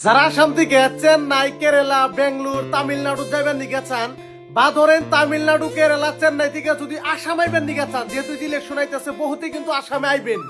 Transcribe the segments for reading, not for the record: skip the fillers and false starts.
যারা আসাম থেকে চেন্নাই কেরালা বেঙ্গলোর তামিলনাড়ু যাবেন নিকে চান বা ধরেন তামিলনাড়ু কেরালা চেন্নাই থেকে যদি আসাম আইবেন নিকে চান, যেহেতু ইলেকশন আইতেছে বহুতে কিন্তু আসামে আইবেন,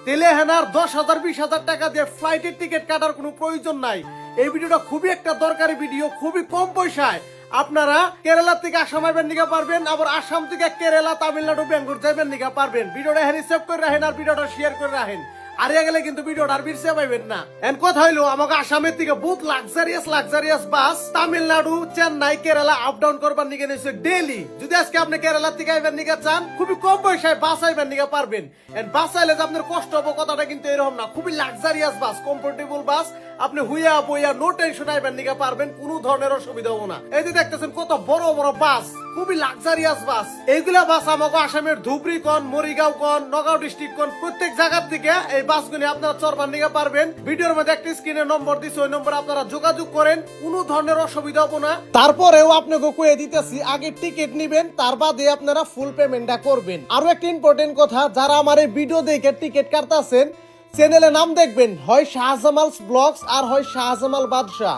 তেলে হেনার 10,000 20,000 টাকা দিয়ে ফ্লাইটের টিকিট কাটার কোনো প্রয়োজন নাই। এই ভিডিওটা খুবই একটা দরকারি ভিডিও, খুবই কম পয়সায় আপনারা কেরালা থেকে আসাম আইবেন নিকে পারবেন, আবার আসাম থেকে কেরালা তামিলনাড়ু বেঙ্গলোর যাবেন নিকে পারবেন। ভিডিওটা হ্যাঁ সেভ করে রাখেন আর ভিডিওটা শেয়ার করে রাখেন, আরিয়া গেলে কিন্তু ভিডিওটা আর বিরসে পাইবেন না। এন কথা হইলো আমাকে আসামের থেকে বহুত লাক্সারিয়াস বাস তামিলনাড়ু চেন্নাই কেরালা আপ ডাউন করবার নিকে নিয়েছে ডেইলি। যদি আজকে আপনি কেরালা থেকে আইবেন নিকে চান, খুবই কম পয়সায় বাস আইবেন নিকে পারবেন। এন্ড বাস আইলে যে আপনার কষ্ট হবে কথাটা কিন্তু এরকম না, খুবই লাক্সারিয়াস বাস, কমফোর্টেবল বাস, আপনি হুইয়া বইয়া নো টেনশন আইবেন নিকে পারবেন, কোনো ধরনের অসুবিধা হবে না। এই যে দেখতেছেন কত বড় বড় বাস, খুবই লাক্সারিয়াস বাস। এইগুলা বাস আমাকে আসামের ধুবড়ি কোন মরিগাঁও কোন নগাঁও ডিস্ট্রিক্ট কোন প্রত্যেক জায়গা থেকে এই বাসগুলি আপনারা চড়বার নিকে পারবেন। ভিডিওর মধ্যে একটা স্ক্রিনে নম্বর দিছে, ওই নম্বরে আপনারা যোগাযোগ করেন, কোনো ধরনের অসুবিধা হবে না। তারপরেও আপনাকে কয়ে দিতেছি আগে টিকিট নিবেন, তার বাদে আপনারা ফুল পেমেন্টটা করবেন। আরো একটা ইম্পর্টেন্ট কথা, যারা আমার এই ভিডিও দেখে টিকিট কাটতেছেন, চ্যানেলে নাম দেখবেন হয় শাহজামাল ব্লগস আর হয় শাহজামাল বাদশাহ।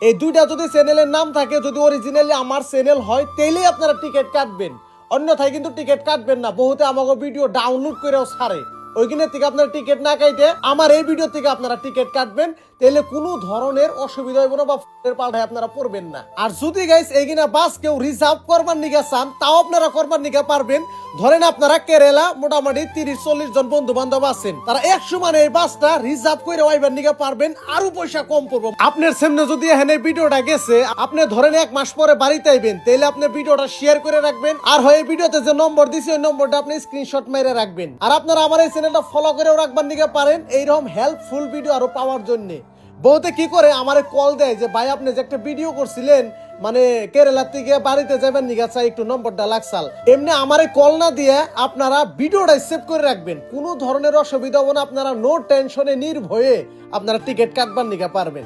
এই দুইটা যদি চ্যানেলের নাম থাকে, যদি অরিজিনালি আমার চ্যানেল হয়, তাইলেই আপনারা টিকিট কাটবেন, অন্যথায় কিন্তু টিকিট কাটবেন না। বহুতে আমাকে ভিডিও ডাউনলোড করেও ছাড়ে, ওইখানে থেকে আপনারা টিকিট না কাটে আমার এই ভিডিও থেকে আপনারা টিকিট কাটবেন, তাহলে কোনো ধরনের অসুবিধা হইব না বা পাল্টায় আপনারা পড়বেন না। আর যদি গাইস এইখানে বাস কেউ রিজার্ভ করবার নিকে চান, তাও আপনারা করবার নিকে পারবেন। ধরেন আপনারা কেরালা মোটামুটি 30-40 জন বন্ধু বান্ধব আছেন, তারা 100 মানে এই বাসটা রিজার্ভ করে আইবার নিকে পারবেন, আরো পয়সা কম পড়বো। আপনার সামনে যদি এখানে ভিডিওটা গেছে, আপনি ধরেন 1 মাস পরে বাড়িতে আইবেন, তাহলে আপনি ভিডিওটা শেয়ার করে রাখবেন, আর হয় ভিডিওতে যে নম্বর দিছে ওই নম্বরটা আপনি স্ক্রিনশট মেরে রাখবেন। আর আপনারা আমার এই চ্যানেলটা ফলো করেও রাখবার নিকে পারেন এইরকম হেল্পফুল ভিডিও আরো পাওয়ার জন্য। বহুতে কি করে আমারে কল দেয় যে ভাই আপনি যে একটা ভিডিও করছিলেন, মানে কেরালা থেকে বাড়িতে যাবেন নিগা চাই একটু নম্বরটা লাগসাল, এমনি আমারে কল না দিয়ে আপনারা ভিডিওটা সেভ করে রাখবেন, কোনো ধরনের অসুবিধা হবে না। আপনারা নো টেনশনে নির্ভয়ে আপনারা টিকিট কাটবার নিগা পারবেন।